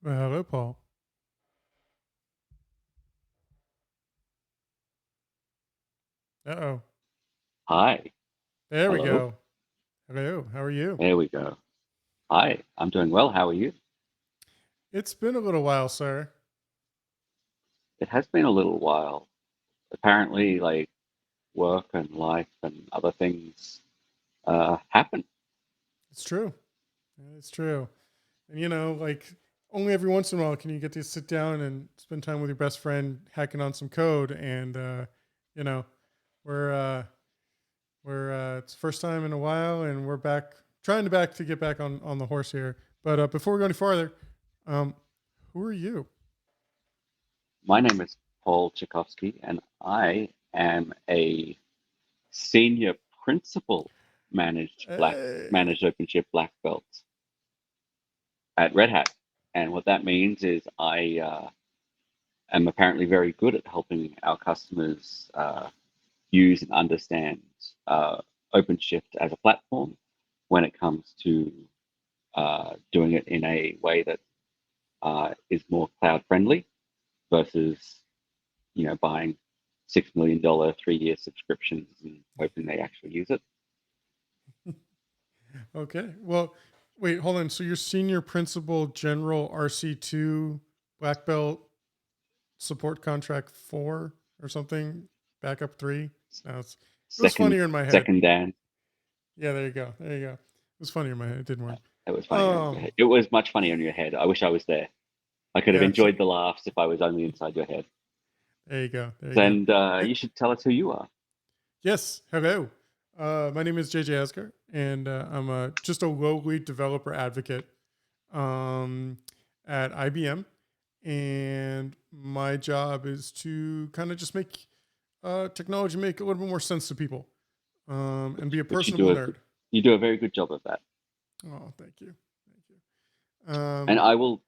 Well, hello, Paul. Uh-oh. Hi. There we Hello. go. Hello. How are you? There we go. Hi. I'm doing well. How are you? It's been a little while, sir. It has been a little while. Apparently, like work and life and other things happen. It's true. It's true. And like only every once in a while can you get to sit down and spend time with your best friend hacking on some code. And you know, we're it's the first time in a while, and we're back trying to get back on the horse here. But before we go any farther, um, who are you? My name is Paul Tchaikovsky, and I am a senior principal Hey. managed OpenShift black belt at Red Hat. And what that means is I am apparently very good at helping our customers use and understand OpenShift as a platform when it comes to doing it in a way that is more cloud friendly versus buying $6 million 3-year subscriptions and hoping they actually use it. Okay. Well, wait, hold on. So you're senior principal general RC2 black belt support contract 4 or something, backup 3. No, it was Second, funnier in my head. second Dan, Yeah, there you go. There you go. It was funnier in my head. It didn't work. it was funny on your Um, head. It was much funnier on your head. I wish I was there. I could have yeah, enjoyed the laughs if I was only inside your head. there you go. There you go. And Eh, you should tell us who you are. yes. Hello. My name is JJ Esker, and I'm just a lowly developer advocate um, at IBM, and my job is to kind of just make technology make a little bit more sense to people, and be a Which personable nerd. you do a very good job of that. Oh, thank you, thank you. And I will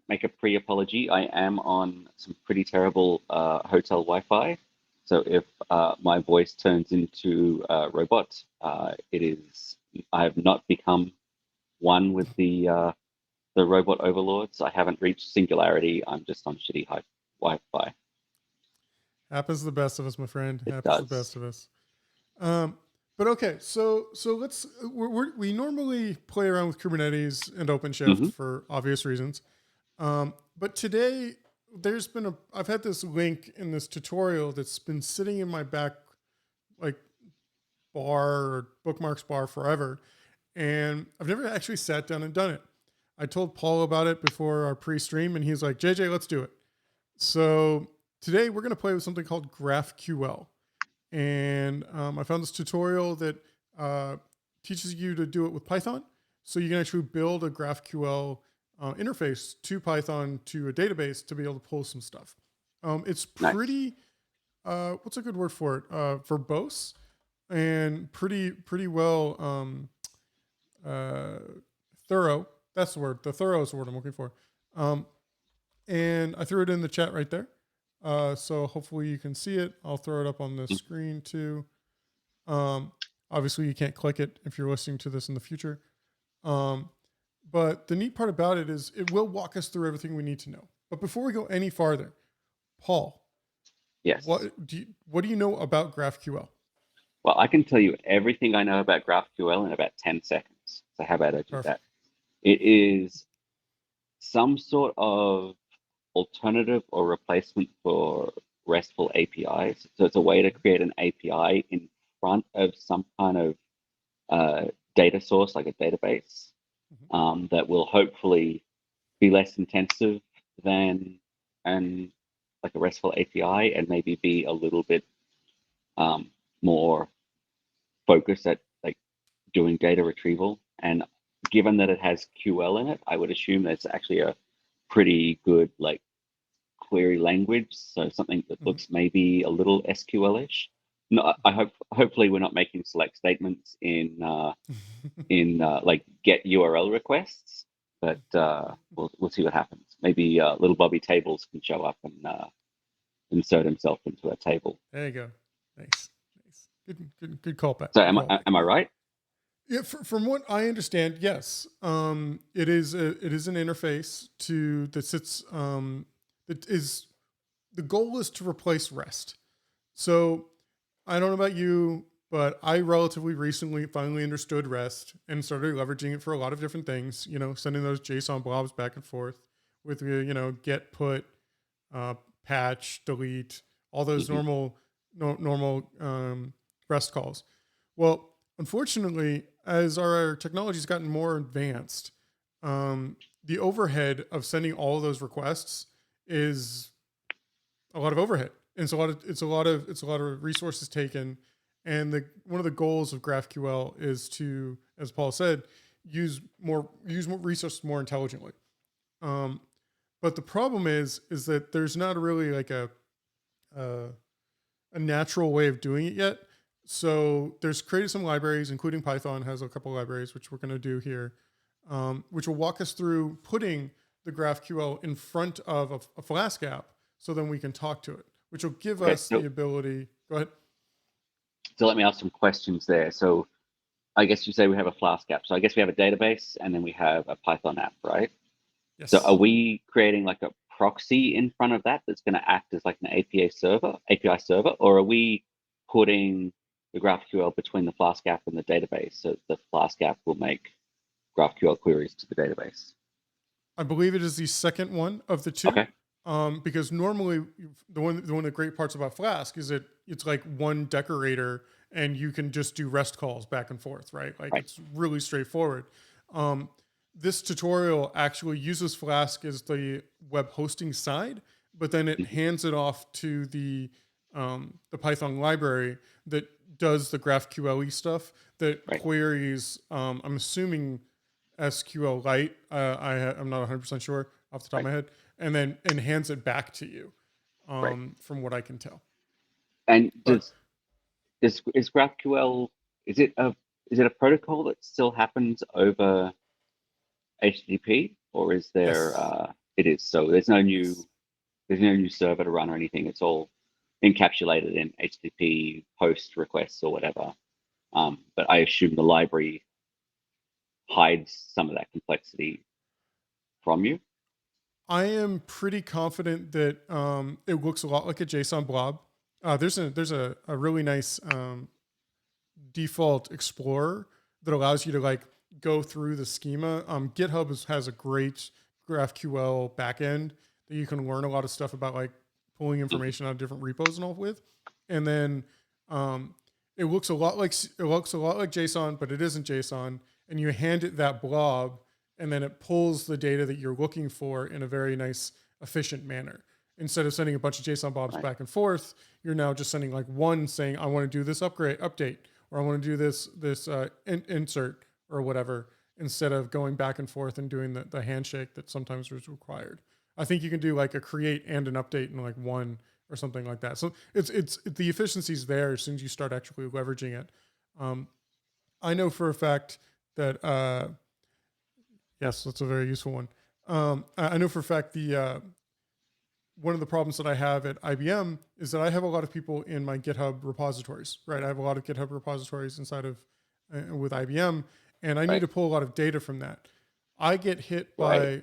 make a pre-apology. I am on some pretty terrible hotel Wi-Fi, so if my voice turns into a robot, it is. I have not become one with the robot overlords. I haven't reached singularity. I'm just on shitty high Wi-Fi. Happens to the best of us, my friend. It Happens to the best does. of us. Um, but okay, so let's we normally play around with Kubernetes and OpenShift Hmm. for obvious reasons. But today there's been I've had this link in this tutorial that's been sitting in my back like bar or bookmarks bar forever, and I've never actually sat down and done it. I told Paul about it before our pre-stream, and he's like, "JJ, let's do it." So today we're going to play with something called GraphQL, and I found this tutorial that uh, teaches you to do it with Python. So you can actually build a GraphQL interface to Python to a database to be able to pull some stuff. It's Nice. pretty. What's a good word for it? Verbose and pretty well uh, thorough. That's the word. The thorough is the word I'm looking for. Um, and I threw it in the chat right there. So hopefully you can see it. I'll throw it up on the screen too. Um, Obviously, you can't click it if you're listening to this in the future. Um, but the neat part about it is it will walk us through everything we need to know. But before we go any farther, Paul, Yes. what do you know about GraphQL? Well, I can tell you everything I know about GraphQL in about 10 seconds. So how about I do that? Perfect. It is some sort of alternative or replacement for RESTful APIs. So it's a way to create an API in front of some kind of data source, like a database, Mhm. that will hopefully be less intensive than an like a RESTful API, and maybe be a little bit um, more focused at like doing data retrieval. And given that it has QL in it, I would assume that's actually a pretty good like query language. So something that Mhm. looks maybe a little SQL-ish. No, I hope hopefully we're not making select statements in like get URL requests, but we'll see what happens. Maybe little Bobby Tables can show up and insert himself into a table. There you go. Nice, nice. Good callback. So Good callback. am I right? Yeah, from what I understand, yes, it is an interface to that sits that is the goal is to replace REST. So I don't know about you, but I relatively recently finally understood REST and started leveraging it for a lot of different things. You know, sending those JSON blobs back and forth with get, put, uh, patch, delete, all those Hmm. normal REST calls. Well, unfortunately, as our technology's gotten more advanced, the overhead of sending all of those requests is a lot of overhead. And it's a lot of resources taken. And the one of the goals of GraphQL is to, as Paul said, use more resources more intelligently. Um, but the problem is that there's not really like a a natural way of doing it yet. So there's created some libraries, including Python has a couple libraries, which we're going to do here, which will walk us through putting the GraphQL in front of a Flask app, so then we can talk to it, which will give Okay, us the ability. Go ahead. so let me ask some questions there. So I guess you say we have a Flask app. So I guess we have a database and then we have a Python app, right? So are Yes. we creating like a proxy in front of that that's going to act as like an API server, or are we putting the GraphQL between the Flask app and the database so the Flask app will make GraphQL queries to the database? I believe it is the second one of the two, Okay, because normally the one of the great parts about Flask is that it's like one decorator and you can just do REST calls back and forth, right? Like right. it's really straightforward. Um, this tutorial actually uses Flask as the web hosting side, but then it Mhm. hands it off to the Python library that does the GraphQL stuff that Right, queries. I'm assuming Sqlite. I'm not 100% sure off the top of right, my head, and then and hands it back to you, right. from what I can tell. And But is GraphQL, is it a protocol that still happens over HTTP, or is there yes, it is, so yes, there's no new server to run or anything. It's all encapsulated in HTTP post requests or whatever. But I assume the library hides some of that complexity from you. I am pretty confident that it looks a lot like a JSON blob. There's a really nice default explorer that allows you to like go through the schema. Has a great GraphQL backend that you can learn a lot of stuff about, like pulling Mhm. information out of different repos and all with. And then um, it looks a lot like JSON, but it isn't JSON. And you hand it that blob, and then it pulls the data that you're looking for in a very nice, efficient manner. Instead of sending a bunch of JSON blobs Right, back and forth, you're now just sending like one saying, "I want to do this update," or "I want to do this insert," or whatever, instead of going back and forth and doing the handshake that sometimes was required. I think you can do like a create and an update in like one or something like that. So it's the efficiency's there as soon as you start actually leveraging it. Um, I know for a fact that yes, that's a very useful one. I know for a fact the one of the problems that I have at IBM is that I have a lot of people in my GitHub repositories, right? I have a lot of GitHub repositories inside of with IBM, and I need right, to pull a lot of data from that. I get hit right. by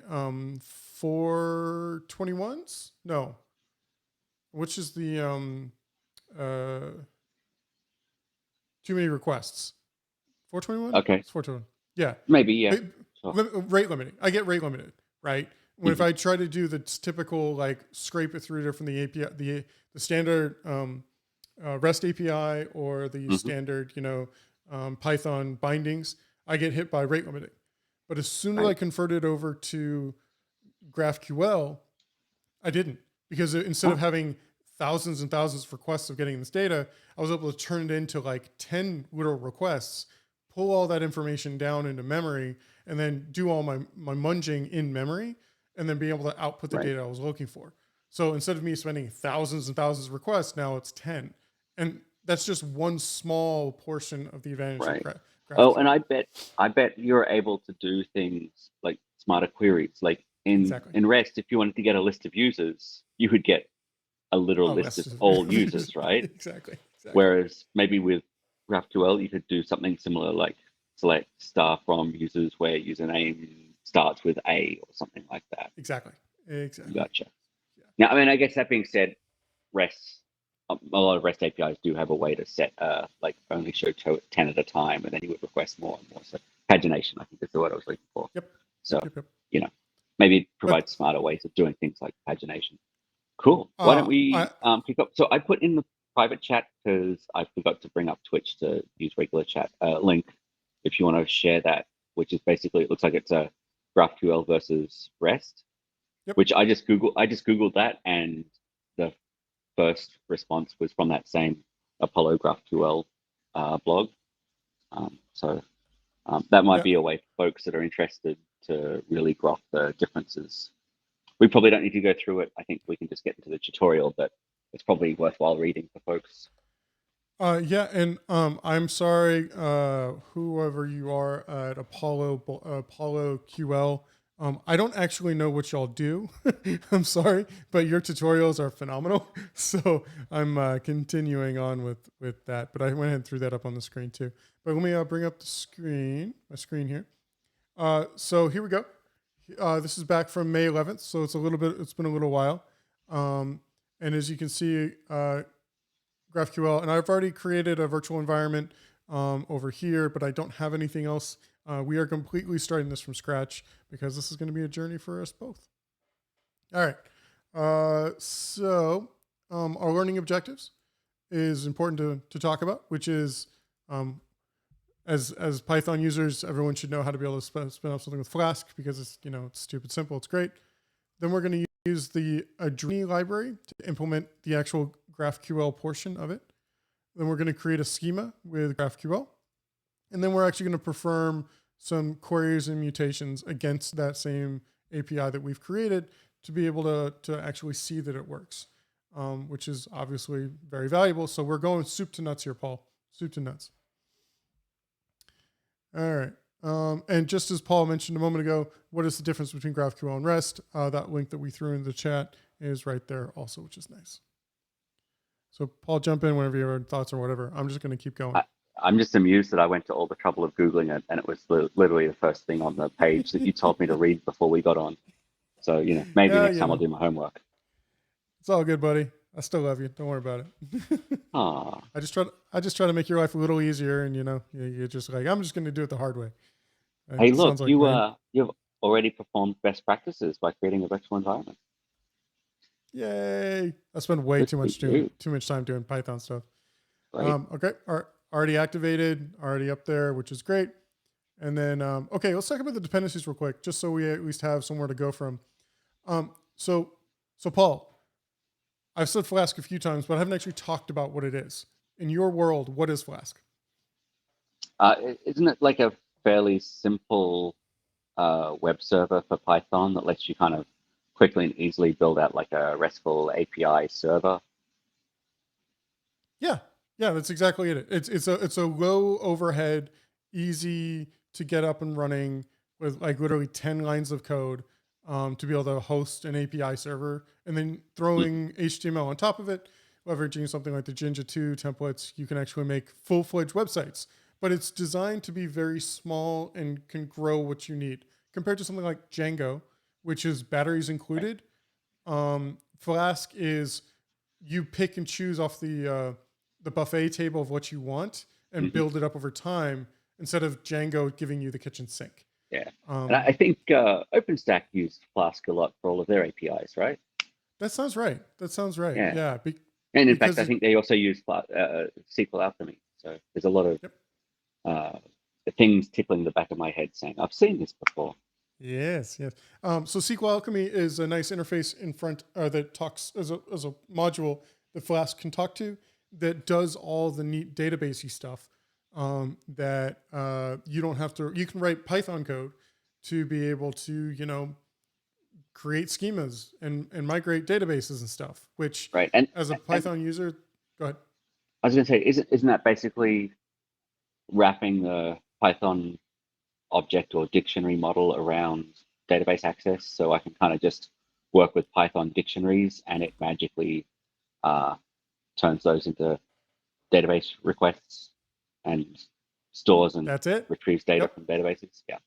421s. No, which is the uh, too many requests. 421? Okay, It's 421. Yeah. maybe, yeah. Sure. Rate limiting. I get rate limited, right? When if Hmm. I try to do the typical like scrape it through from the API, the standard REST API or the Hmm. standard, Python bindings, I get hit by rate limiting. But as soon as I Right, converted over to GraphQL, I didn't, because instead of oh, having thousands and thousands of requests of getting this data, I was able to turn it into like 10 little requests, pull all that information down into memory, and then do all my munging in memory, and then be able to output the right, data I was looking for. So instead of me spending thousands and thousands of requests, now it's 10. And that's just one small portion of the advantage of right. Oh, and GraphQL. I bet you're able to do things like smarter queries. Like Exactly. in REST, if you wanted to get a list of users, you would get a literal Oh, list less of all users, right? exactly. Exactly. Whereas maybe with GraphQL, you could do something similar, like select star from users where username starts with A or something like that. Exactly. Gotcha. Yeah. Now, I mean, I guess that being said, REST, a lot of REST APIs do have a way to set, like only show 10 at a time, and then you would request more and more. So pagination, I think is the word I was looking for. Yep. So, Yep. maybe it But provides smarter ways of doing things like pagination. Cool. Why don't we pick up? So I put in the private chat because I forgot to bring up Twitch to use regular chat link. If you want to share that, which is basically, it looks like it's a GraphQL versus REST, which I just Googled that, and the first response was from that same Apollo GraphQL blog. So that might be a way for folks that are interested to really grok the differences. We probably don't need to go through it. I think we can just get into the tutorial, but it's probably worthwhile reading for folks. Yeah, and I'm sorry, whoever you are at Apollo QL. I don't actually know what y'all do. I'm sorry, but your tutorials are phenomenal. So I'm continuing on with that. But I went ahead and threw that up on the screen too. But let me bring up my screen here. So here we go. This is back from May 11th, so it's been a little while. And as you can see, GraphQL, and I've already created a virtual environment over here, but I don't have anything else. We are completely starting this from scratch because this is going to be a journey for us both. All right. So our learning objectives is important to talk about, which is as Python users, everyone should know how to be able to spin up something with Flask because it's it's stupid simple. It's great. Then we're going to use the Adreni library to implement the actual GraphQL portion of it. Then we're going to create a schema with GraphQL. And then we're actually going to perform some queries and mutations against that same API that we've created to be able to actually see that it works, which is obviously very valuable. So we're going soup to nuts here, Paul. Soup to nuts. All right. And just as Paul mentioned a moment ago, what is the difference between GraphQL and REST? That link that we threw in the chat is right there also, which is nice. So Paul, jump in whenever you have thoughts or whatever. I'm just going to keep going. I'm just amused that I went to all the trouble of Googling it, and it was literally the first thing on the page that you told me to read before we got on. So, maybe next time I'll do my homework. It's all good, buddy. I still love you. Don't worry about it. I just try to make your life a little easier, and you're just like, I'm just going to do it the hard way. Hey, look, you've already performed best practices by creating a virtual environment. Yay! I spend way too much time doing Python stuff. Right. Okay, already activated, already up there, which is great. And then okay, let's talk about the dependencies real quick, just so we at least have somewhere to go from. So Paul, I've said Flask a few times, but I haven't actually talked about what it is. In your world, what is Flask? Isn't it like a fairly simple web server for Python that lets you kind of quickly and easily build out like a RESTful API server? Yeah, that's exactly it. It's a low overhead, easy to get up and running with like literally 10 lines of code to be able to host an API server, and then throwing HTML on top of it, leveraging something like the Jinja 2 templates. You can actually make full-fledged websites, but it's designed to be very small and can grow what you need compared to something like Django, which is batteries included. Flask is you pick and choose off the buffet table of what you want and build it up over time instead of Django giving you the kitchen sink. Yeah. And I think OpenStack used Flask a lot for all of their APIs, right? That sounds right. Yeah. And in fact, I think they also use Sql Alchemy. So there's a lot of things tickling the back of my head saying, I've seen this before. Yes. So Sql Alchemy is a nice interface in front that talks as a module that Flask can talk to that does all the neat databasey stuff that you don't have to. You can write Python code to be able to create schemas and migrate databases and stuff. Which right. And as a Python user, go ahead. I was going to say, isn't that basically wrapping the Python object or dictionary model around database access? So I can kind of just work with Python dictionaries and it magically turns those into database requests and stores and That's it. retrieves data Yep. from databases. Yeah.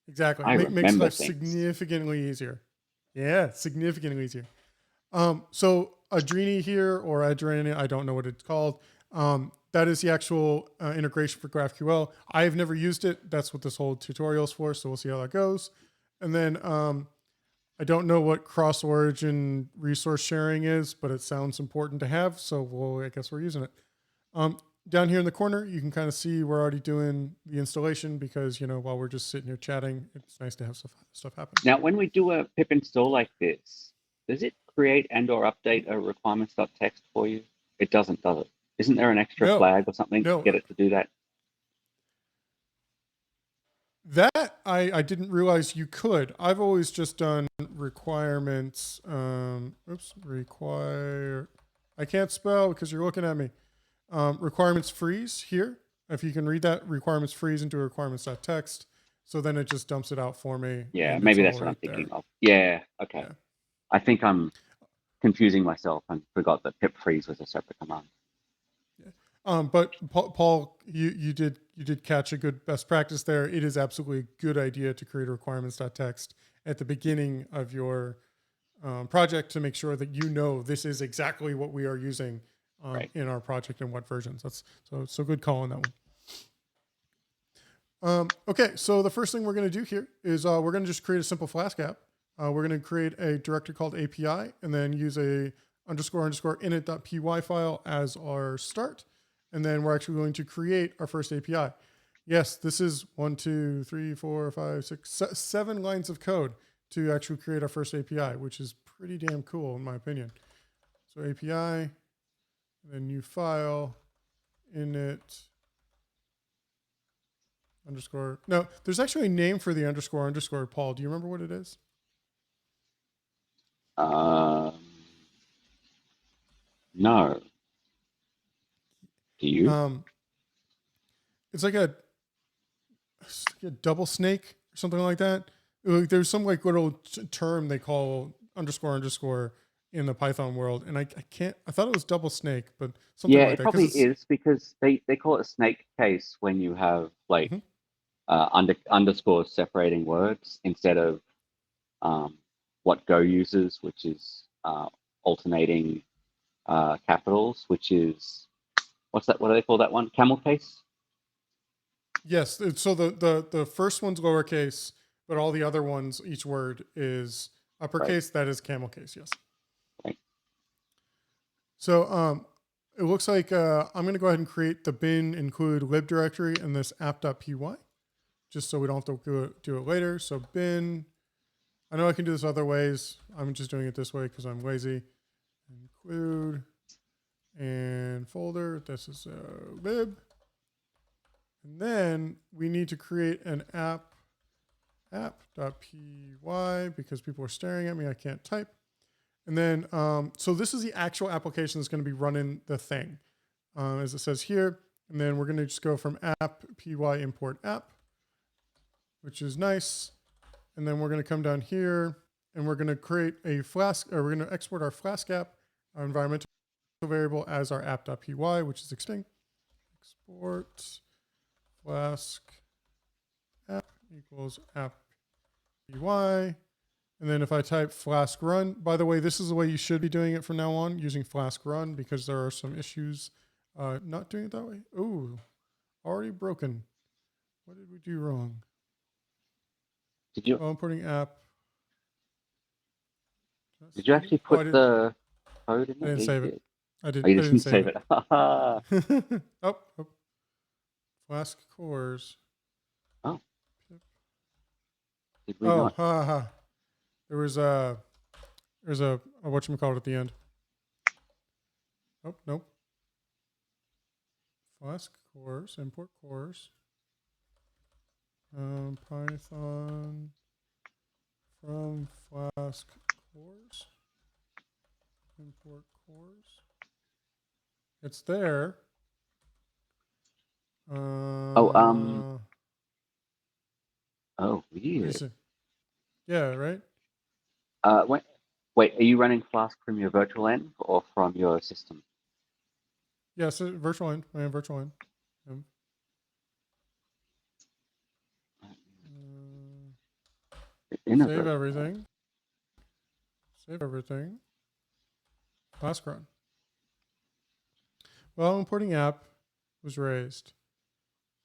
Exactly. I Makes remember life things. significantly easier. Yeah, significantly easier. So Adrini here, or Adrini, I don't know what it's called. That is the actual integration for GraphQL. I've never used it. That's what this whole tutorial is for. So we'll see how that goes. And then I don't know what cross-origin resource sharing is, but it sounds important to have. So I guess we're using it. Down here in the corner, you can kind of see we're already doing the installation because, while we're just sitting here chatting, it's nice to have stuff happen. Now, when we do a pip install like this, does it create and or update a requirements.txt for you? It doesn't, does it? Isn't there an extra flag or something to get it to do that? That I didn't realize you could. I've always just done requirements. I can't spell because you're looking at me. Requirements freeze here. If you can read that, requirements freeze into requirements.txt. So then it just dumps it out for me. Yeah, maybe that's what I'm thinking of. Yeah, okay. Yeah. I think I'm confusing myself and forgot that pip freeze was a separate command. Yeah. But Paul, you did catch a good best practice there. It is absolutely a good idea to create a requirements.txt at the beginning of your project to make sure that this is exactly what we are using in our project and what versions. That's so good call on that one. Okay, so the first thing we're going to do here is we're going to just create a simple Flask app. We're going to create a directory called API and then use a _ init.py file as our start. And then we're actually going to create our first API. Yes, this is 1, 2, 3, 4, 5, 6, 7 lines of code to actually create our first API, which is pretty damn cool in my opinion. So API, then new file, init _ no, there's actually a name for the __. Paul, do you remember what it is? No. Do you? It's like a double snake or something like that. There's some like little term they call _ in the Python world, and I thought it was double snake, but something like that. Yeah, it probably is because they call it a snake case when you have like underscores separating words instead of what Go uses, which is alternating capitals, which is what's that? What do they call that one? Camel case. Yes. So the first one's lowercase, but all the other ones, each word is uppercase. Right. That is camel case. Yes. Right. So it looks like I'm going to go ahead and create the bin include lib directory in this app.py, just so we don't have to do it later. So bin. I know I can do this other ways. I'm just doing it this way because I'm lazy. Include and folder. This is lib. And then we need to create an app.py because people are staring at me. I can't type. And then, so this is the actual application that's going to be running the thing, as it says here. And then we're going to just go from app.py import app, which is nice. And then we're going to come down here and we're going to create a Flask, or we're going to export our Flask app, our environmental variable as our app.py, which is extinct. Export Flask app equals app.py. And then if I type Flask run, by the way, this is the way you should be doing it from now on, using Flask run, because there are some issues not doing it that way. Ooh, already broken. What did we do wrong? Did you? Oh, I'm putting app. Did you actually put the code in it? I didn't save it. I did. Oh, you didn't save it. Oh. Flask cores. Oh. Did we not? There's a whatchamacallit at the end. Oh, nope. Flask cores, import cores. Python from Flask cores. Import cores. It's there. Oh, weird. Yeah, right? Wait, are you running Flask from your virtual env or from your system? Yes, virtual env. I am virtual env. Um, save everything. Save everything. Flask run. Well, importing app was raised.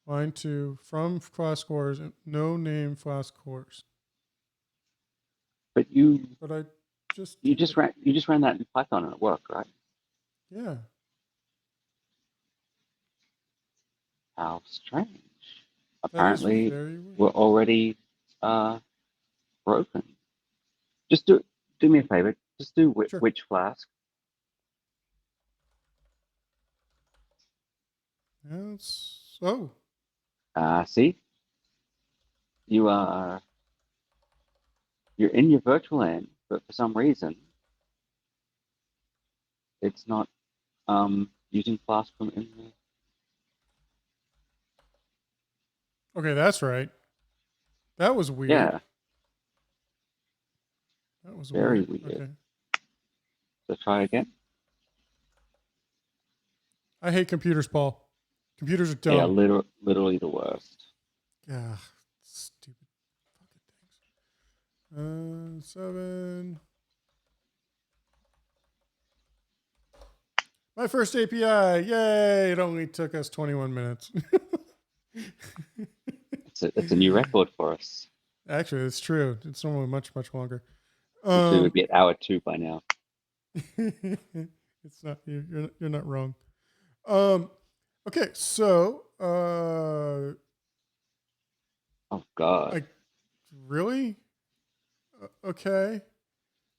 Line 2 from Flask cores, no name Flask cores. But I just you just ran that in Python and it worked, right? Yeah. How strange. Apparently, we're already broken. Just do me a favor. Just do which Flask. Yes. See, you're in your virtual end, but for some reason, it's not using Flask from in there. Okay, that's right. That was weird. Yeah. That was very weird. Okay. So try again. I hate computers, Paul. Computers are dumb. Yeah, literally the worst. Yeah, stupid fucking things. 7. My first API. Yay! It only took us 21 minutes. It's a new record for us. Actually, it's true. It's normally much longer. Actually, we'd be at hour 2 by now. It's not. You're not wrong. Okay, so. Oh God. Really? Okay.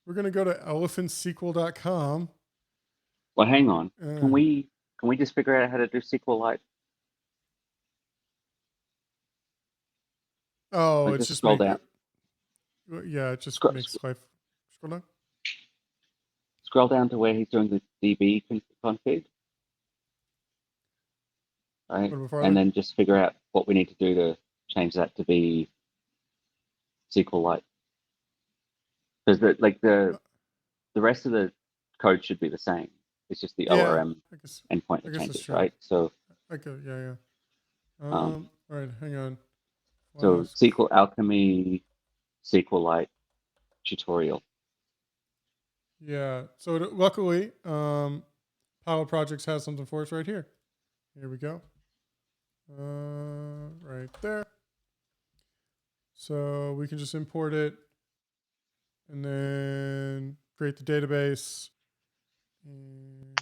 We're gonna go to elephantsql.com. Well, hang on. Can we just figure out how to do Sqlite? Oh, it's just scroll down. Yeah, it just makes life. Scroll down. Scroll down to where he's doing the DB config. Right, and then just figure out what we need to do to change that to be Sqlite. Because the rest of the code should be the same. It's just the ORM endpoint that changes, right? So. Okay. Yeah. All right. Hang on. So Sql Alchemy, Sqlite tutorial. Yeah. So luckily, Power Projects has something for us right here. Here we go. Right there. So we can just import it and then create the database and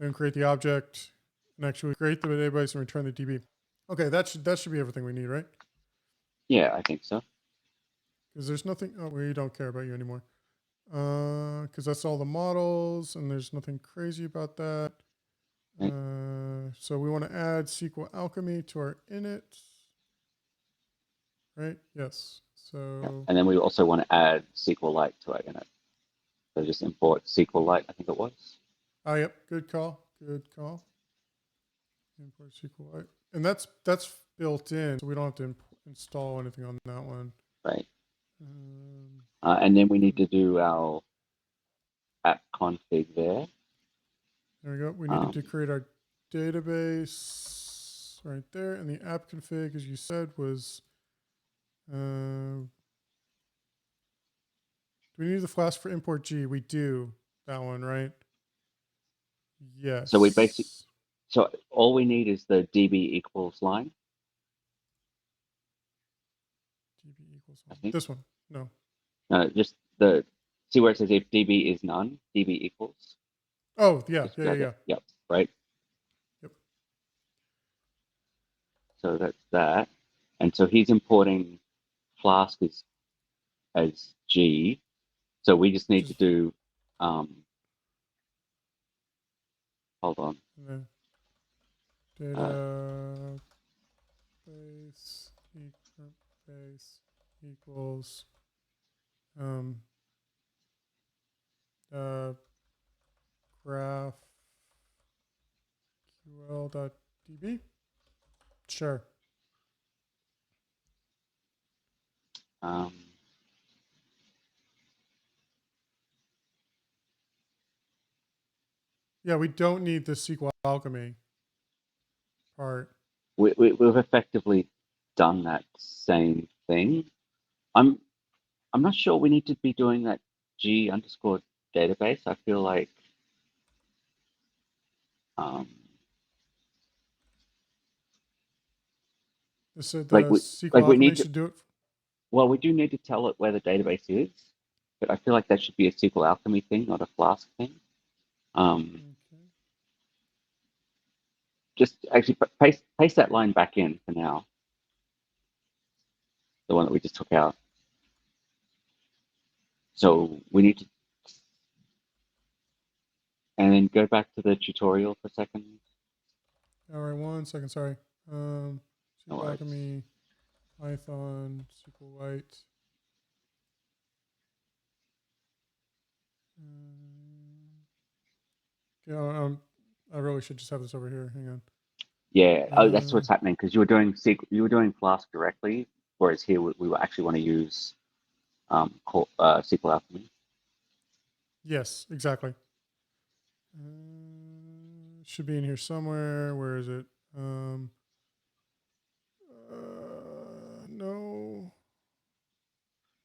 then create the object and actually create the database and return the DB. Okay, that should be everything we need, right? Yeah, I think so. Because there's nothing. Oh, we don't care about you anymore. Because that's all the models, and there's nothing crazy about that. Right. So we want to add Sql Alchemy to our init. Right? Yes. So. Yeah. And then we also want to add Sqlite to our init. So just import Sqlite, I think it was. Oh, yep. Good call. Import Sqlite. And that's built in, so we don't have to install anything on that one. Right. And then we need to do our app config there. There we go. We need to create our database right there. And the app config, as you said, was... do we need the Flask for import G? We do. That one, right? Yes. So all we need is the DB equals line. DB equals line. This one? No. No, just see where it says if DB is none, DB equals. Oh, yeah. Yep, right? Yep. So that's that. And so he's importing Flask as G. So we just need to do, hold on. Database equals GraphQL.db. Sure. Yeah, we don't need the Sql Alchemy. part. We've effectively done that same thing. I'm not sure we need to be doing that G underscore database. I feel like This said the like we SQL like we Alchemy need to. should do it. Well, we do need to tell it where the database is, but I feel like that should be a Sql Alchemy thing, not a Flask thing. Okay. Just actually paste that line back in for now. The one that we just took out. So we need to, and then go back to the tutorial for a second. All right, 1 second. Sorry. No SQL worries. Alchemy, Python, Sqlite. Yeah, I really should just have this over here. Hang on. Yeah, that's what's happening because you were doing Flask directly, whereas here we actually want to use SQL Alchemy. Yes, exactly. Should be in here somewhere. Where is it? No.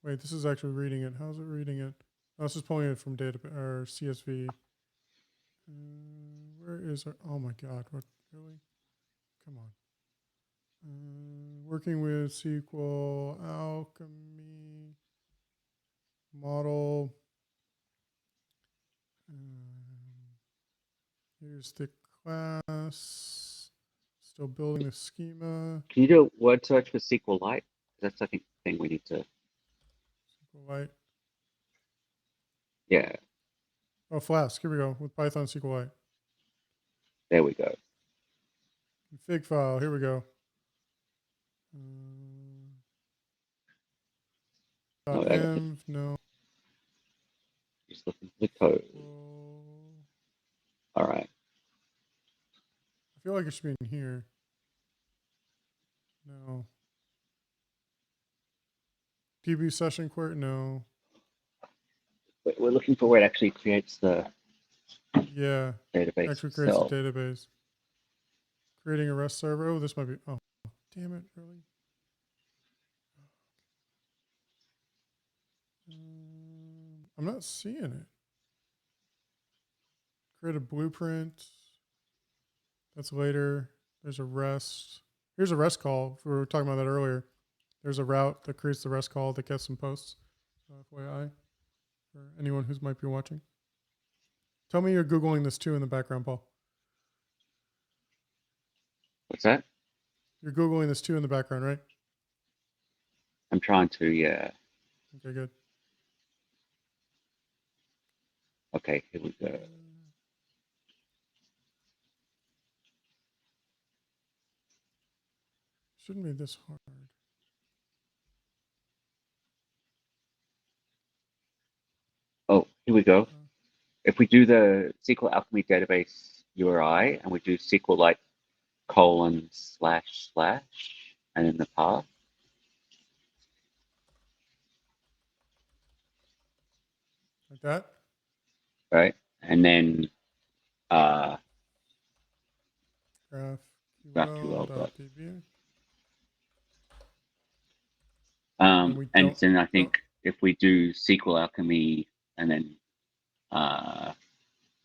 Wait, this is actually reading it. How's it reading it? Oh, this is pulling it from data or CSV. Where is it? Oh my God! What really? Come on. Working with SQL Alchemy model. Here's the class. Still building the schema. Can you do a word search for Sqlite? That's I think the thing we need to. SQLite. Yeah, Oh, Flask. Here we go with Python SQLite. there we go. Config file. Here we go. .env. No. Just looking for the code. All right. I feel like it should be in here. No. DB session query? No. We're looking for where it actually creates the database Actually creates itself. a database. Creating a REST server. Oh, this might be. Oh, damn it! Really? I'm not seeing it. Create a blueprint. That's later. There's a REST. Here's a REST call. We were talking about that earlier. There's a route that creates the REST call that gets some posts. FYI, for anyone who might be watching. Tell me you're Googling this too in the background, Paul. What's that? You're Googling this too in the background, right? I'm trying to, yeah. Okay, good. Okay, here we go. Shouldn't be this hard. Oh, here we go. If we do the SQL Alchemy database URI and we do Sqlite : / and then the path. Like that? Right? And then GraphQL.db. And then I think if we do SQL Alchemy and then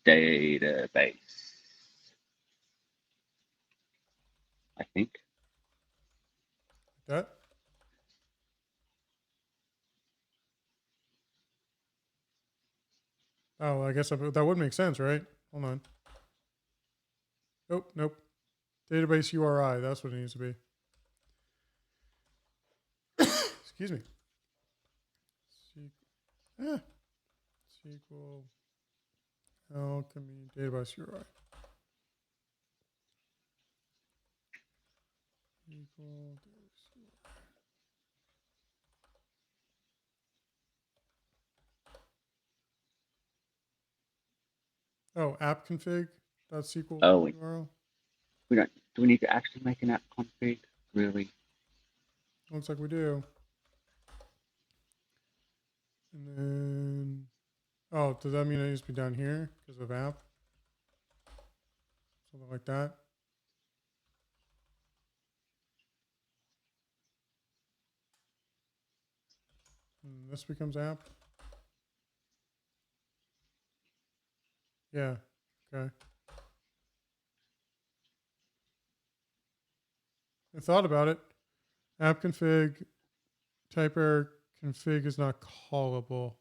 database, I think. That? Oh, I guess that would make sense, right? Hold on. Nope. Database URI. That's what it needs to be. Excuse me. SQL Alchemy database URI. Oh, app config.sql URL. Do we need to actually make an app config? Really? Looks like we do. And then, oh, does that mean it needs to be down here because of app? Something like that. And this becomes app. Yeah. Okay. I thought about it. App config, type error, config is not callable.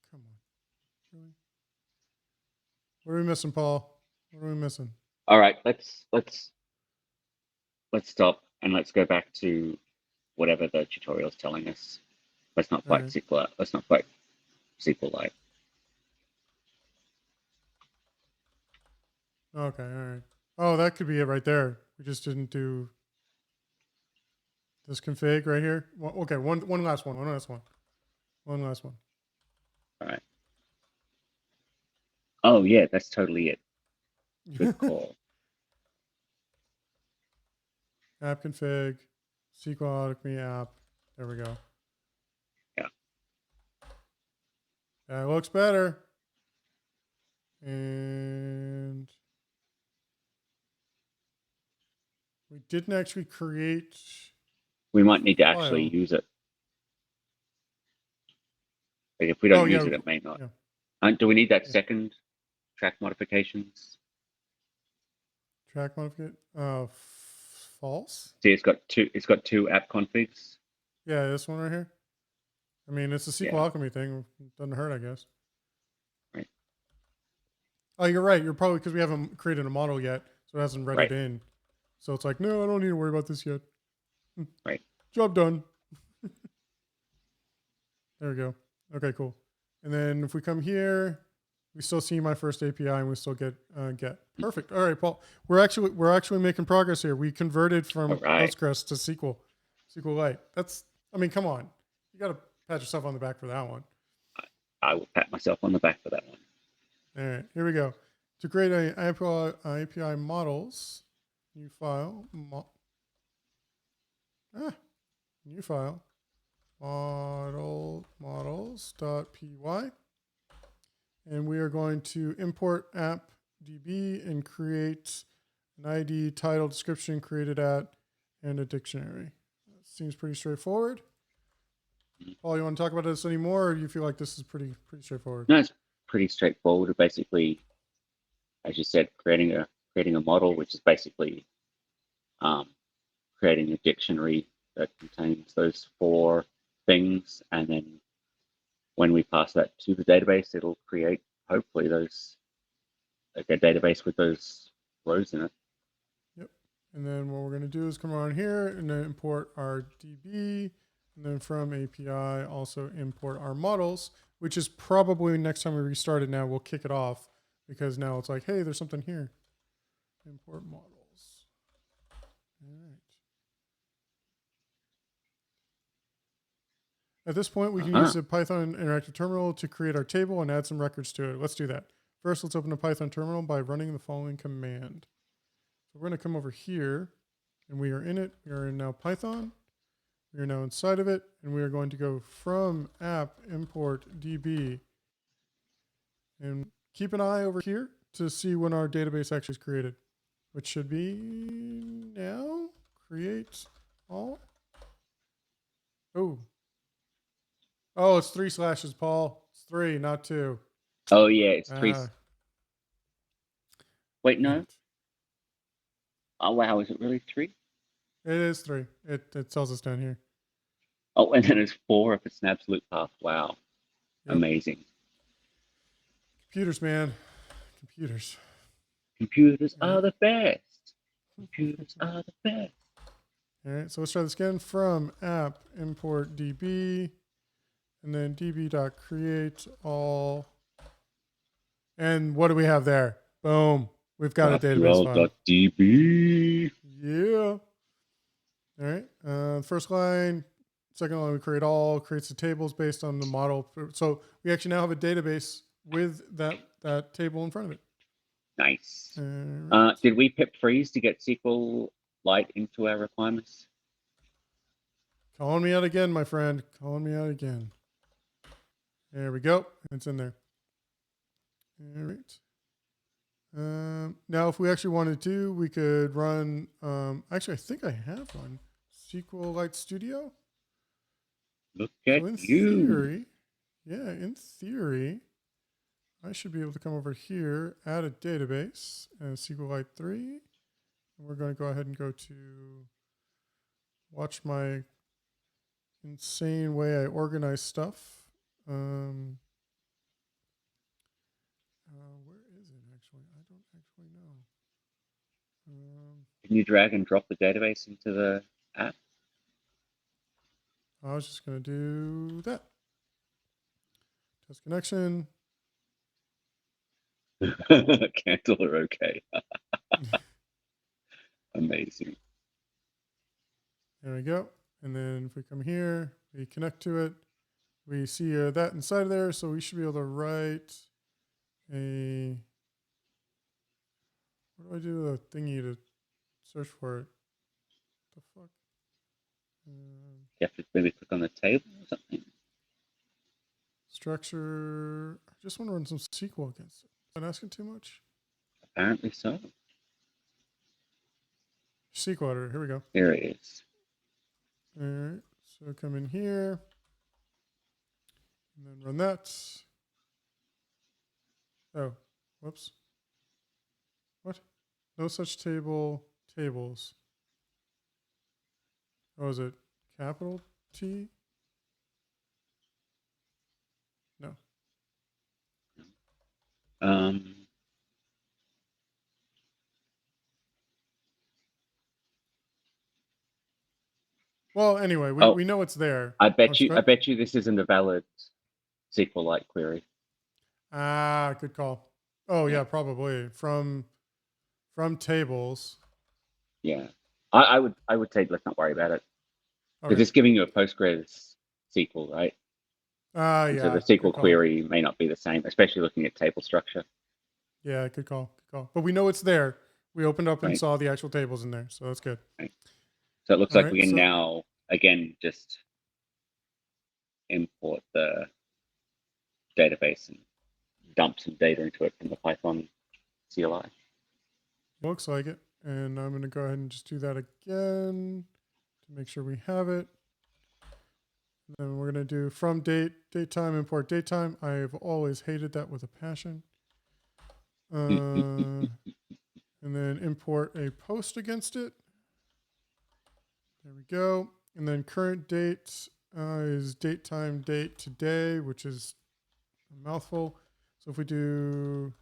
Come on. Really? What are we missing, Paul? What are we missing? All right, let's stop and let's go back to whatever the tutorial is telling us. Let's not fight Right. SQL. Let's not fight Sqlite. Okay, all right. Oh, that could be it right there. We just didn't do this config right here. Well, okay, one last one. One last one. One last one. All right. Oh yeah, that's totally it. Good call. App config, Sql Alchemy app. There we go. Yeah. That looks better. And we didn't actually create. We might need to actually use it. Like if we don't use it, it may not. Yeah. Do we need that second track modifications? Track modification. False. See, it's got two app configs. Yeah, this one right here. I mean, it's a Sql Alchemy thing. Doesn't hurt, I guess. Right. Oh, you're right. You're probably because we haven't created a model yet, so it hasn't read it in. So it's like, no, I don't need to worry about this yet. Right. Job done. There we go. Okay, cool. And then if we come here, we still see my first API, and we still get get. Perfect. All right, Paul. We're actually making progress here. We converted from Postgres to Sqlite. That's. I mean, come on. You got to pat yourself on the back for that one. I will pat myself on the back for that one. All right, here we go. To create a API models, new file, new file, models.py, and we are going to import app.db and create an ID, title, description, created at, and a dictionary. That seems pretty straightforward. Paul, you want to talk about this anymore, or do you feel like this is pretty straightforward? No, it's pretty straightforward. Basically, as you said, creating a model, which is basically creating a dictionary that contains those 4 things, and then when we pass that to the database, it'll create hopefully those a database with those rows in it. Yep. And then what we're going to do is come around here and then import our DB, and then from API also import our models, which is probably next time we restart it now, we'll kick it off because now it's like, hey, there's something here. Import models. All right. At this point, we can use the Python interactive terminal to create our table and add some records to it. Let's do that. First, let's open a Python terminal by running the following command. So we're going to come over here, and we are in it. We are in now Python. We are now inside of it, and we are going to go from app import db. And keep an eye over here to see when our database actually is created, which should be now. Create all. Oh, it's 3 slashes, Paul. It's 3, not 2. Oh yeah, it's 3. Wait, no. Oh wow, is it really 3? It is 3. It tells us down here. Oh, and then it's 4 if it's an absolute path. Wow. Yep. Amazing. Computers, man. Computers. Computers are the best. Computers are the best. All right, so let's try this again. From app import db, and then db.create all. And what do we have there? Boom. We've got a database file. DB. Yeah. All right. First line, second line, we create all, creates the tables based on the model. So we actually now have a database with that table in front of it. Nice. Right. Did we pip freeze to get Sqlite into our requirements? Calling me out again, my friend. Calling me out again. There we go. It's in there. All right. Now, if we actually wanted to, we could run. Actually, I think I have one. Sqlite Studio. Look So at in you. theory, in theory, I should be able to come over here, add a database as Sqlite 3. And we're going to go ahead and go to watch my insane way I organize stuff. Where is it actually? I don't actually know. Can you drag and drop the database into the app? I was just going to do that. Test connection. Cancel or okay. Amazing. There we go. And then if we come here, we connect to it. We see that inside of there. So we should be able to write a, what do I do with a thingy to search for it? What the fuck? You have to maybe click on the table or something. Structure. I just want to run some SQL against it. Am I asking too much? Apparently so. SQL editor. Here we go. Here it is. All right. So come in here and then run that. Oh, whoops. What? No such table. Tables. Oh, is it capital T? No. Well, anyway, we know it's there. I bet you this isn't a valid Sqlite query. Ah, good call. Oh yeah, probably from tables. Yeah, I would say let's not worry about it because Okay. it's giving you a Postgres SQL, right? Yeah. So the SQL query may not be the same, especially looking at table structure. Yeah, good call. Good call. But we know it's there. We opened up and Right. saw the actual tables in there, so that's good. Right. So it looks like we can now again just import the database and dump some data into it from the Python CLI. Looks like it. And I'm going to go ahead and just do that again to make sure we have it. And then we're going to do from datetime, import datetime. I've always hated that with a passion. And then import a post against it. There we go. And then current date is datetime date today, which is a mouthful. So if we do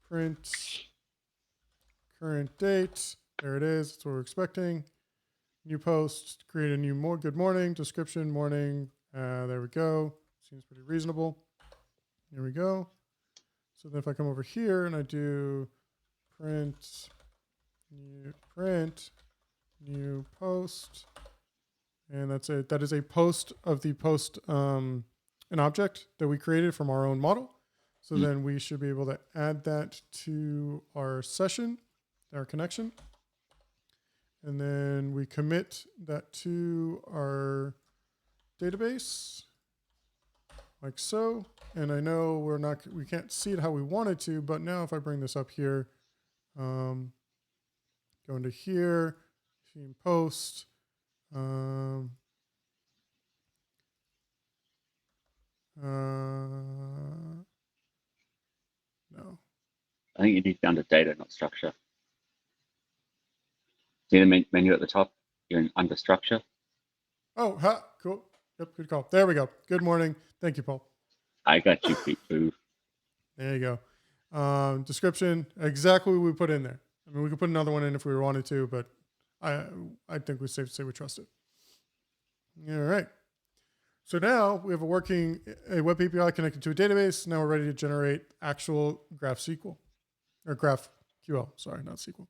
print current date, there it is. That's what we're expecting. New post, create a new good morning, description, morning. There we go. Seems pretty reasonable. Here we go. So then if I come over here and I do print new post, and that's it. That is a post of the post, an object that we created from our own model. So then we should be able to add that to our session, our connection. And then we commit that to our database like so. And I know we can't see it how we wanted to, but now if I bring this up here, go into here, team post, no. I think you need under data, not structure. See the menu at the top? You're under structure. Oh, cool. Yep, good call. There we go. Good morning. Thank you, Paul. I got you, Pete Boo. There you go. Description, exactly what we put in there. I mean, we could put another one in if we wanted to, but I think we're safe to say we trust it. All right. So now we have a web API connected to a database. Now we're ready to generate actual GraphQL or GraphQL. Sorry, not SQL.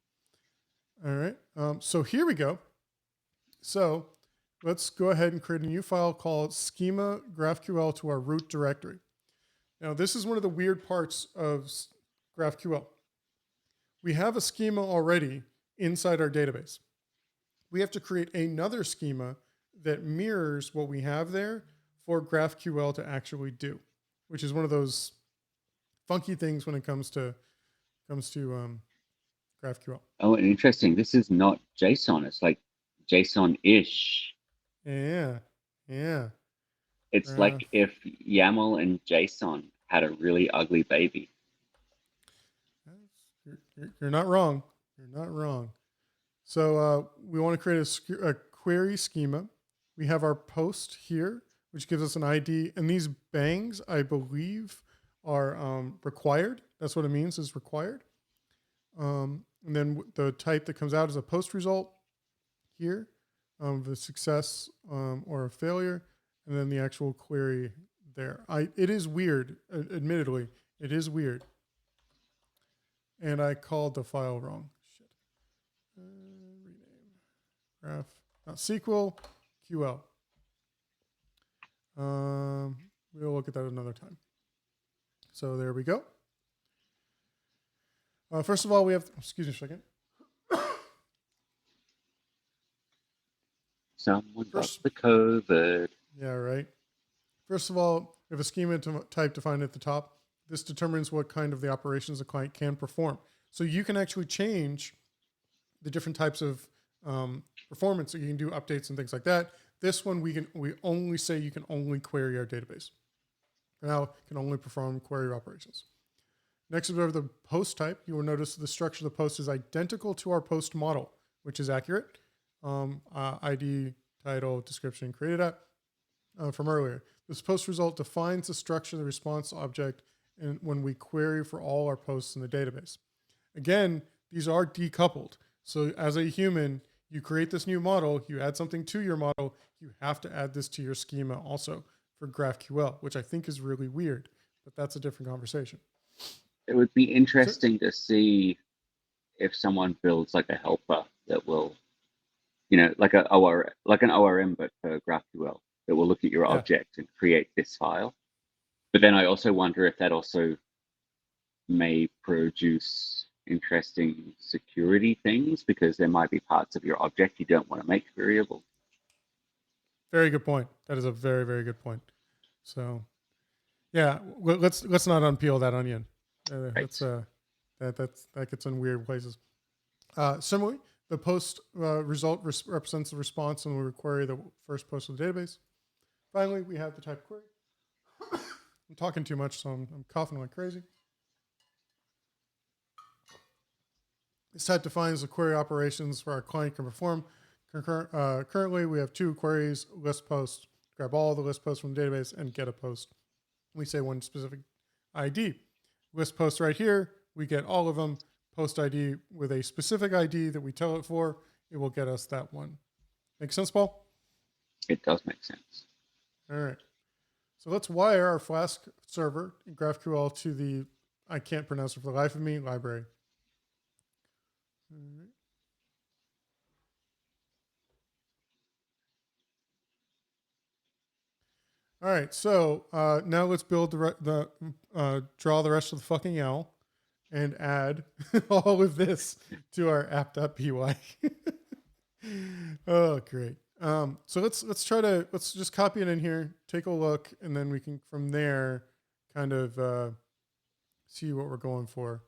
All right. So here we go. So let's go ahead and create a new file called schema GraphQL to our root directory. Now, this is one of the weird parts of GraphQL. We have a schema already inside our database. We have to create another schema that mirrors what we have there for GraphQL to actually do, which is one of those funky things when it comes to GraphQL. Oh, interesting. This is not JSON. It's like JSON-ish. Yeah. It's Graph. like if YAML and JSON had a really ugly baby. You're not wrong. You're not wrong. So we want to create a query schema. We have our post here, which gives us an ID. And these bangs, I believe, are required. That's what it means, is required. And then the type that comes out is a post result here, the success or a failure, and then the actual query there. It is weird, admittedly. It is weird. And I called the file wrong. Shit. Rename. Graph. Not Sql. QL. We'll look at that another time. So there we go. First of all, we have, excuse me a second. Someone got the COVID. Yeah, right. First of all, we have a schema type defined at the top. This determines what kind of the operations the client can perform. So you can actually change the different types of performance. So you can do updates and things like that. This one, we only say you can only query our database. Now, can only perform query operations. Next, we have the post type. You will notice the structure of the post is identical to our post model, which is accurate. ID, title, description, created at from earlier. This post result defines the structure of the response object and when we query for all our posts in the database. Again, these are decoupled. So as a human, you create this new model, you add something to your model, you have to add this to your schema also for GraphQL, which I think is really weird, but that's a different conversation. It would be interesting to see if someone builds like a helper that will, like an ORM, but for GraphQL, that will look at your object and create this file. But then I also wonder if that also may produce interesting security things, because there might be parts of your object you don't want to make variable. Very good point. That is a very, very good point. So, yeah, let's not unpeel that onion. Right. That gets in weird places. Similarly, the post result represents the response, and we query the first post of the database. Finally, we have the type query. I'm talking too much, so I'm coughing like crazy. This type defines the query operations where our client can perform. Currently, we have two queries: list post, grab all the list posts from the database, and get a post. We say one specific ID. List post right here, we get all of them. Post ID with a specific ID that we tell it for, it will get us that one. Make sense, Paul? It does make sense. All right. So let's wire our Flask server in GraphQL to the, I can't pronounce it for the life of me, library. All right. All right, so now let's build draw the rest of the fucking L and add all of this to our app.py. Oh, great. So let's just copy it in here, take a look, and then we can from there kind of see what we're going for.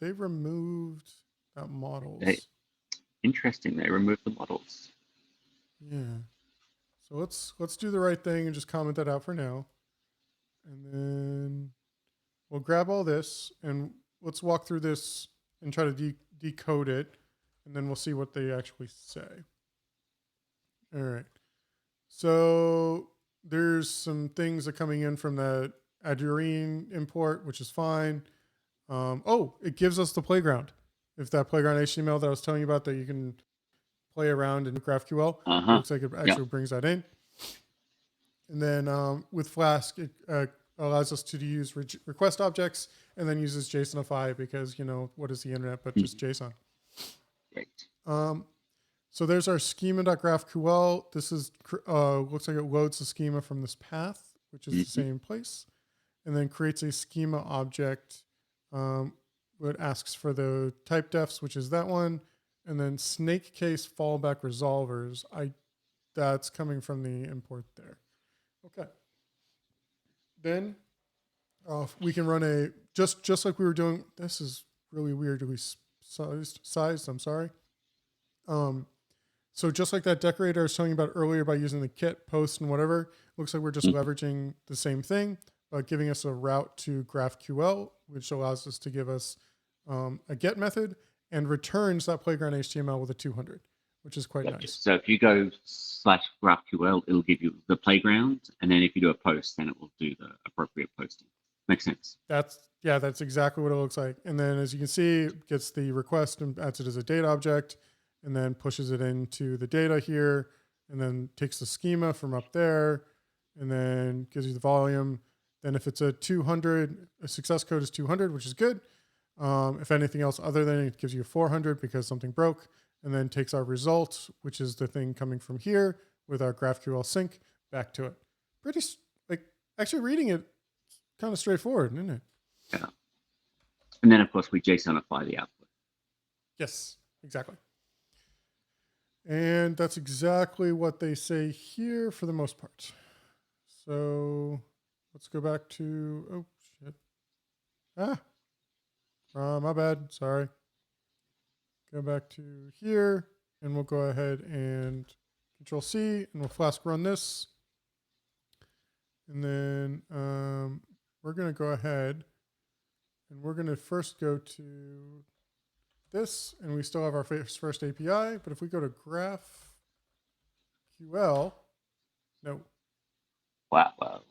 They've removed that models. Interesting. They removed the models. Yeah. So let's do the right thing and just comment that out for now. And then we'll grab all this and let's walk through this and try to decode it. And then we'll see what they actually say. All right. So there's some things that are coming in from the Adurine import, which is fine. It gives us the playground. If that playground HTML that I was telling you about that you can play around in GraphQL, it looks like it actually brings that in. And then with Flask, it allows us to use request objects and then uses JSONify because, what is the internet but just JSON. Right. So there's our schema.graphql. This is looks like it loads the schema from this path, which is the same place, and then creates a schema object. It asks for the type defs, which is that one, and then snake case fallback resolvers. That's coming from the import there. Okay. Then we can run just like we were doing. This is really weirdly sized. I'm sorry. So just like that decorator I was telling you about earlier by using the kit, post, and whatever, looks like we're just leveraging the same thing, but giving us a route to GraphQL, which allows us to give us a get method and returns that playground HTML with a 200, which is quite Gotcha. nice. So if you go /GraphQL, it'll give you the playground, and then if you do a post, then it will do the appropriate posting. Makes sense. That's exactly what it looks like. And then as you can see, it gets the request and adds it as a data object, and then pushes it into the data here, and then takes the schema from up there, and then gives you the volume. Then if it's a 200, a success code is 200, which is good. If anything else other than it gives you 400 because something broke, and then takes our result, which is the thing coming from here with our GraphQL sync back to it. Pretty, like, actually reading it, kind of straightforward, isn't it? Yeah. And then, of course, we JSONify the output. Yes, exactly. And that's exactly what they say here for the most part. So let's go back to, oh, shit. My bad. Sorry. Go back to here, and we'll go ahead and Control C, and we'll Flask run this. And then we're going to go ahead, and we're going to first go to this, and we still have our first API. But if we go to GraphQL, no. Wow.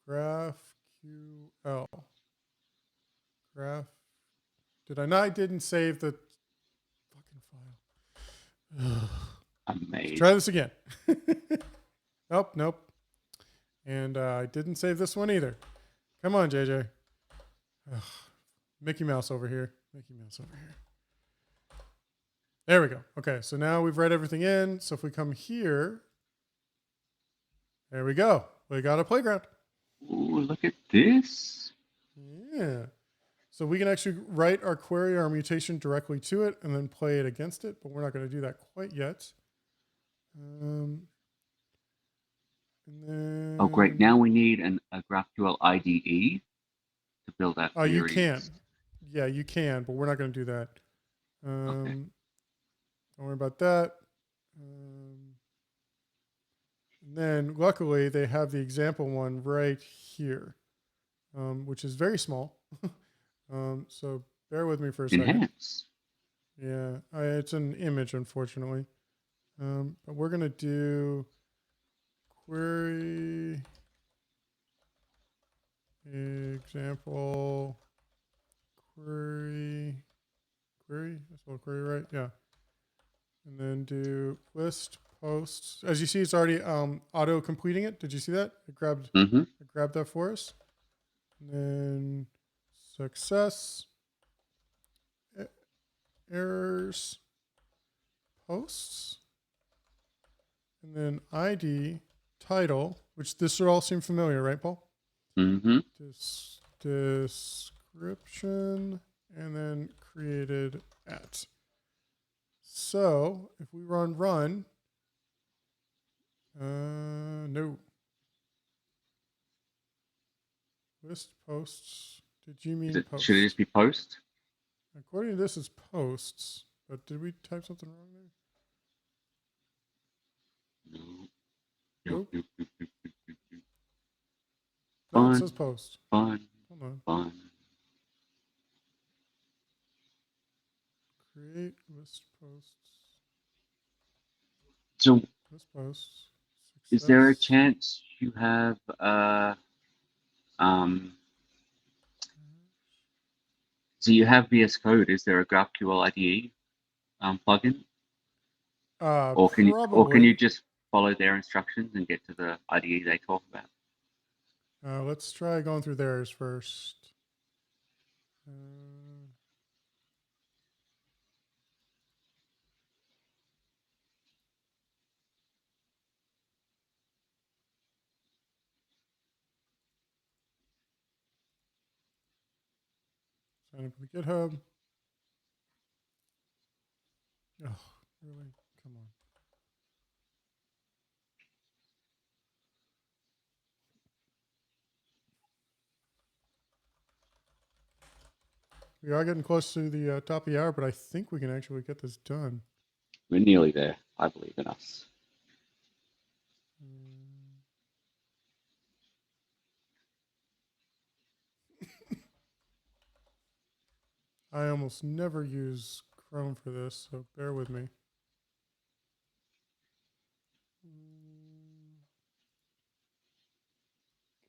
GraphQL. Did I not? I didn't save the fucking file. Amazing. Let's try this again. Nope. And I didn't save this one either. Come on, JJ. Ugh. Mickey Mouse over here. There we go. Okay, so now we've read everything in. So if we come here, there we go. We got a playground. Ooh, look at this. Yeah. So we can actually write our query, our mutation directly to it, and then play it against it, but we're not going to do that quite yet. And then, Oh, great. Now we need a GraphQL IDE to build our queries. You can. Yeah, you can, but we're not going to do that. Okay. Don't worry about that. And then luckily they have the example one right here, which is very small. So bear with me for a second. Enhance. Yeah, it's an image, unfortunately. But we're going to do query example query. I spelled query right? Yeah. And then do list posts. As you see, it's already auto completing it. Did you see that? It grabbed that for us. And then success, errors, posts, and then ID, title, which this should all seem familiar, right, Paul? Description, and then created at. So if we run, no. List posts. Did you mean post? Should it just be post? According to this, it's posts. But did we type something wrong there? Nope. No, it says post. Hold on. Create list posts. So, list posts. Success. Is there a chance you have so you have VS Code? Is there a GraphQL IDE plugin? Or can you just follow their instructions and get to the IDE they talk about? Let's try going through theirs first. Sign up with GitHub. Oh, really? Come on. We are getting close to the top of the hour, but I think we can actually get this done. We're nearly there. I believe in us. I almost never use Chrome for this, so bear with me.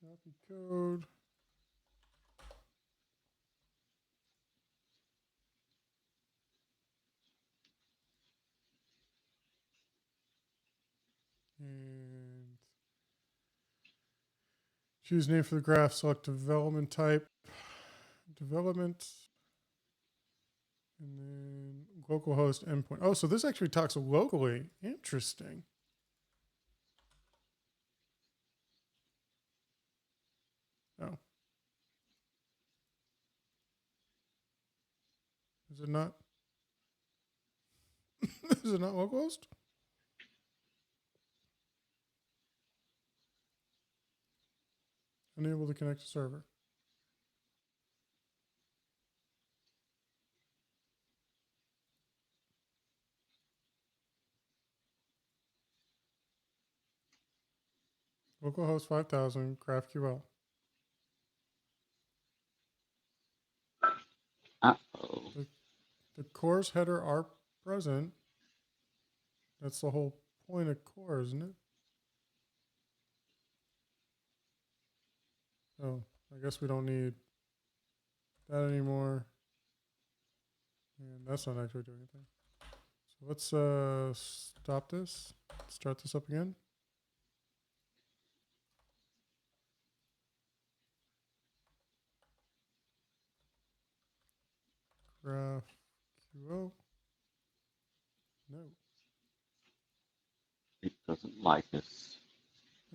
Copy code. And choose name for the graph, select development type, development, and then localhost endpoint. Oh, so this actually talks locally. Interesting. Oh. Is it not? Is it not localhost? Unable to connect to server. Localhost 5000, GraphQL. Uh-oh. The cores header are present. That's the whole point of core, isn't it? Oh, I guess we don't need that anymore. And that's not actually doing anything. So let's stop this. Start this up again. GraphQL. No, It doesn't like us.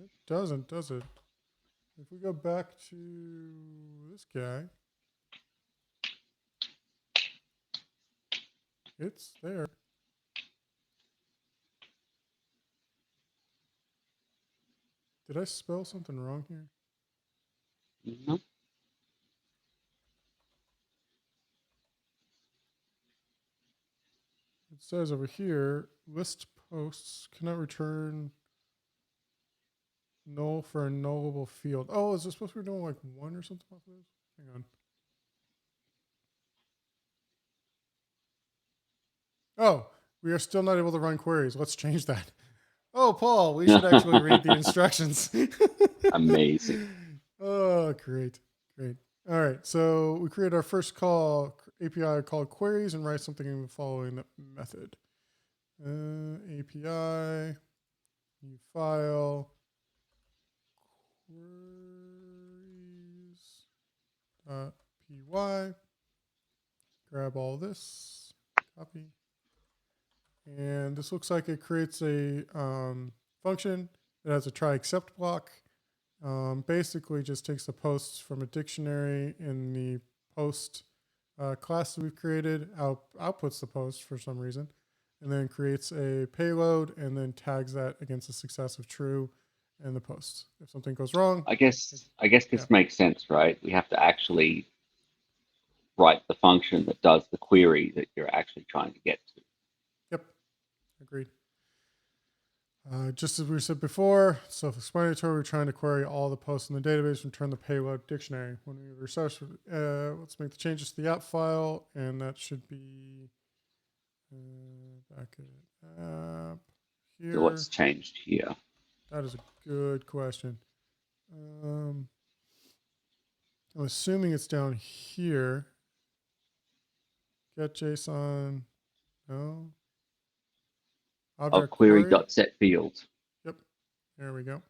it doesn't, does it? If we go back to this guy, it's there. Did I spell something wrong here? No. It says over here, list posts cannot return null for a nullable field. Oh, is this supposed to be doing like 1 or something off of this? Hang on. Oh, we are still not able to run queries. Let's change that. Oh, Paul, we should actually read the instructions. Amazing. Oh, great. Great. All right. So we create our first call API called queries and write something in the following method. API, new file, queries.py. Grab all this, copy. And this looks like it creates a function that has a try except block. Basically just takes the posts from a dictionary in the post class that we've created, outputs the post for some reason, and then creates a payload and then tags that against the success of true and the post. If something goes wrong, I guess this makes sense, right? We have to actually write the function that does the query that you're actually trying to get to. Yep, agreed. Just as we said before, self-explanatory, we're trying to query all the posts in the database and return the payload dictionary. When we research, let's make the changes to the app file, and that should be back at app here. So what's changed here? That is a good question. I'm assuming it's down here. Get JSON. No. Object query.set field. Yep. There we go.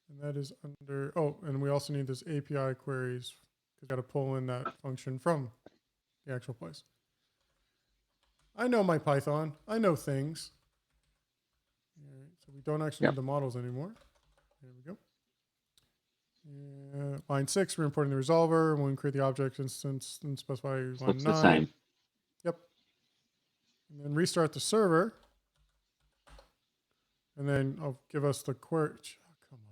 And that is under, oh, and we also need this API queries. We've got to pull in that function from the actual place. I know my Python. I know things. All right, so we don't actually need the models anymore. There we go. Line 6, we're importing the resolver. When we create the object instance and specify line 9. The same. Yep. And then restart the server. And then I'll give us the query. Oh, come on,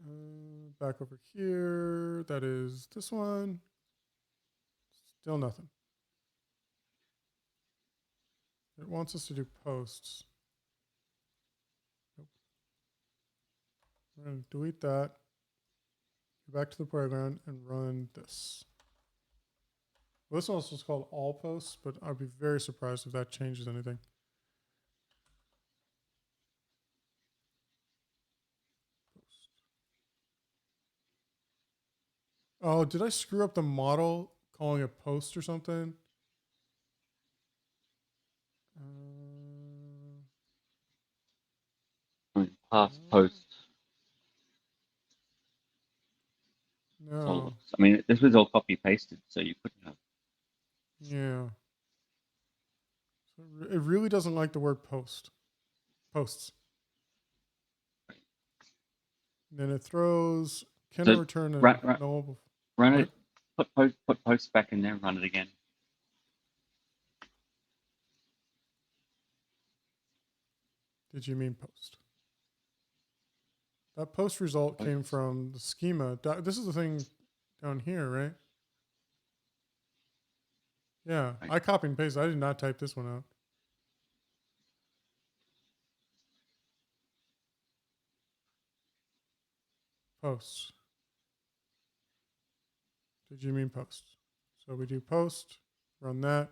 really? Back over here. That is this one. Still nothing. It wants us to do posts. Nope. We're going to delete that. Go back to the playground and run this. Well, this one also is called all posts, but I'd be very surprised if that changes anything. Post. Oh, did I screw up the model calling it post or something? Past post. No. I mean, this was all copy pasted, so you couldn't have. Yeah. So it really doesn't like the word post. Posts. And then it throws, can it return a nullable? Run it. Put post back in there and run it again. Did you mean post? That post result came from the schema. This is the thing down here, right? Yeah, right. I copy and paste. I did not type this one out. Posts. Did you mean post? So we do post, run that.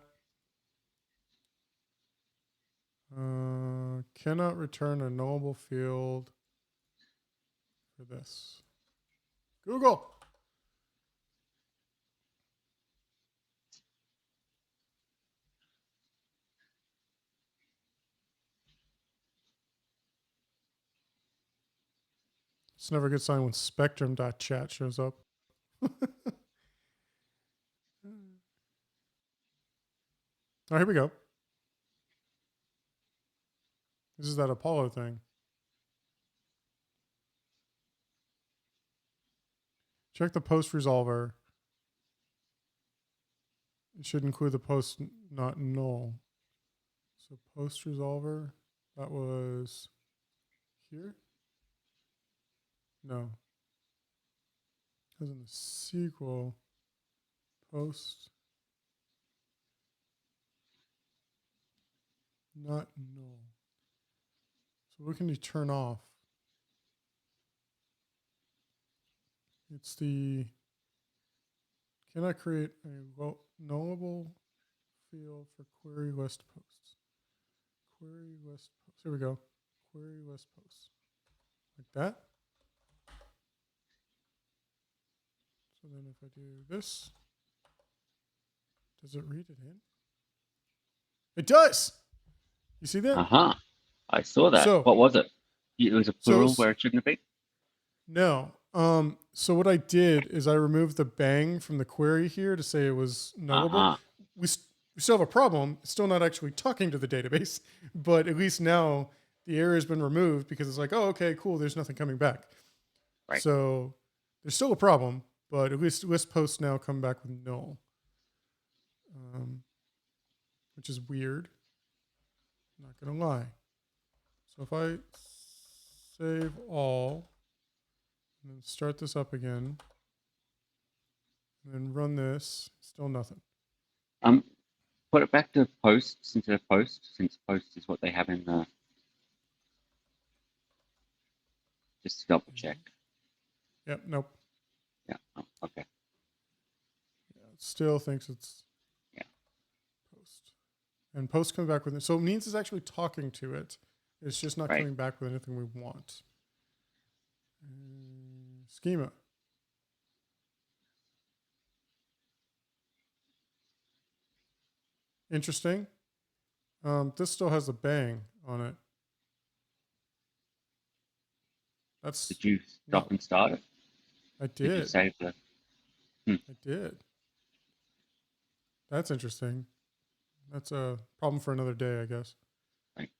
Cannot return a nullable field for this. Google. It's never a good sign when spectrum.chat shows up. Oh, here we go. This is that Apollo thing. Check the post resolver. It should include the post not null. So post resolver, that was here? No. It was in the SQL post not null. So what can you turn off? It's the cannot create a nullable field for query list posts. Query list posts. Here we go. Query list posts. Like that. So then if I do this, does it read it in? It does. You see that? Uh-huh. I saw that. So, what was it? It was a plural where it shouldn't be? No. So what I did is I removed the bang from the query here to say it was nullable. We still have a problem. It's still not actually talking to the database, but at least now the error has been removed because it's like, oh, okay, cool. There's nothing coming back. Right. So there's still a problem, but at least list posts now come back with null, which is weird. Not going to lie. So if I save all and then start this up again and then run this, still nothing. Put it back to posts instead of post, since post is what they have in the. Just to double check. Yep, nope. Yeah, oh, okay. Yeah, it still thinks it's post. And post comes back with it. So it means it's actually talking to it. It's just not coming back with anything we want. Schema. Interesting. This still has a bang on it. Did you stop and start it? I did. Did you save the? I did. That's interesting. That's a problem for another day, I guess. Right.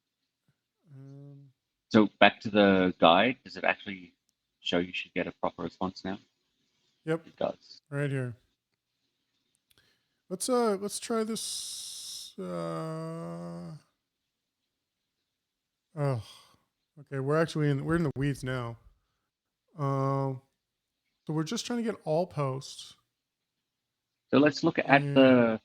So back to the guide. Does it actually show you should get a proper response now? Yep. It does. Right here. Let's try this. Oh, okay. We're in the weeds now. So we're just trying to get all posts. So let's look at the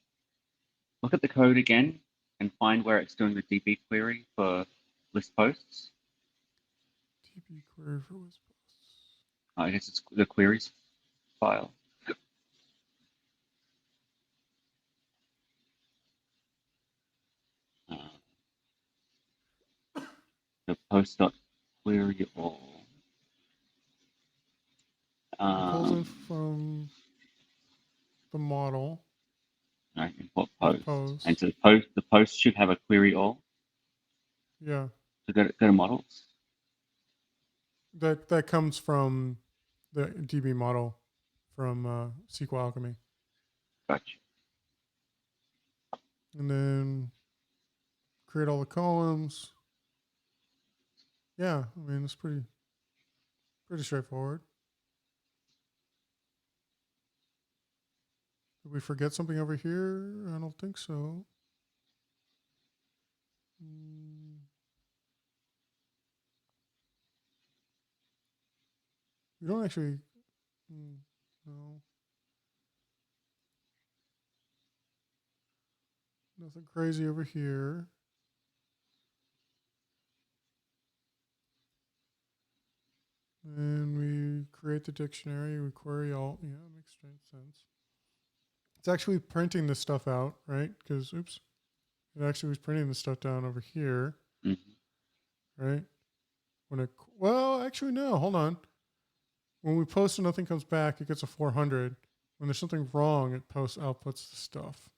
code again. and find where it's doing the DB query for list posts. DB query for list posts. I guess it's the queries file. The post.query all. It pulls in from the model. Right, import With post. And so the post should have a query all. Yeah. So go to models. That comes from the DB model from Sql Alchemy. Gotcha. And then create all the columns. Yeah, I mean, it's pretty straightforward. Did we forget something over here? I don't think so. We don't actually. No. Nothing crazy over here. And we create the dictionary, we query all. Yeah, it makes strange sense. It's actually printing this stuff out, right? Because, oops, it actually was printing the stuff down over here, right? Well, actually, no, hold on. When we post and nothing comes back, it gets a 400. When there's something wrong, it outputs the stuff.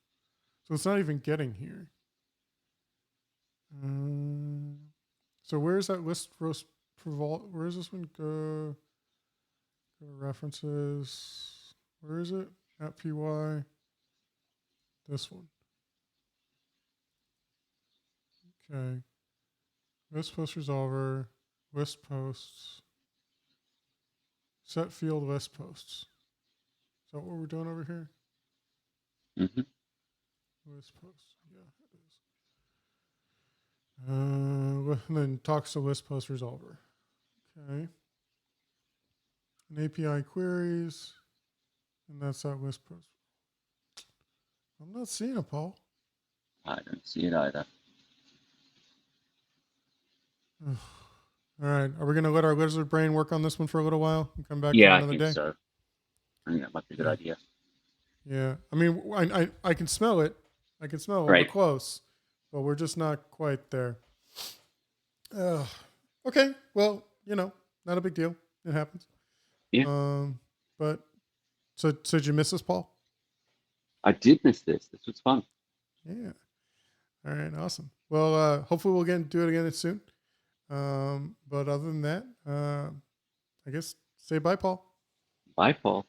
So it's not even getting here. So where's that list? Where does this one go? Go to references. Where is it? At py. This one. Okay. List post resolver. List posts. Set field list posts. Is that what we're doing over here? List posts. Yeah, it is. And then talks to list post resolver. Okay. And API queries. And that's that list post. I'm not seeing it, Paul. I don't see it either. All right. Are we going to let our lizard brain work on this one for a little while and come back to Yeah, another I day? think so. I think that might be a good idea. Yeah. I mean, I can smell it. I can smell it. Right. We're close, but we're just not quite there. Okay. Well, not a big deal. It happens. Yeah. But so did you miss this, Paul? I did miss this. This was fun. Yeah. All right. Awesome. Well, hopefully we'll do it again soon. But other than that, I guess say bye, Paul. Bye, Paul.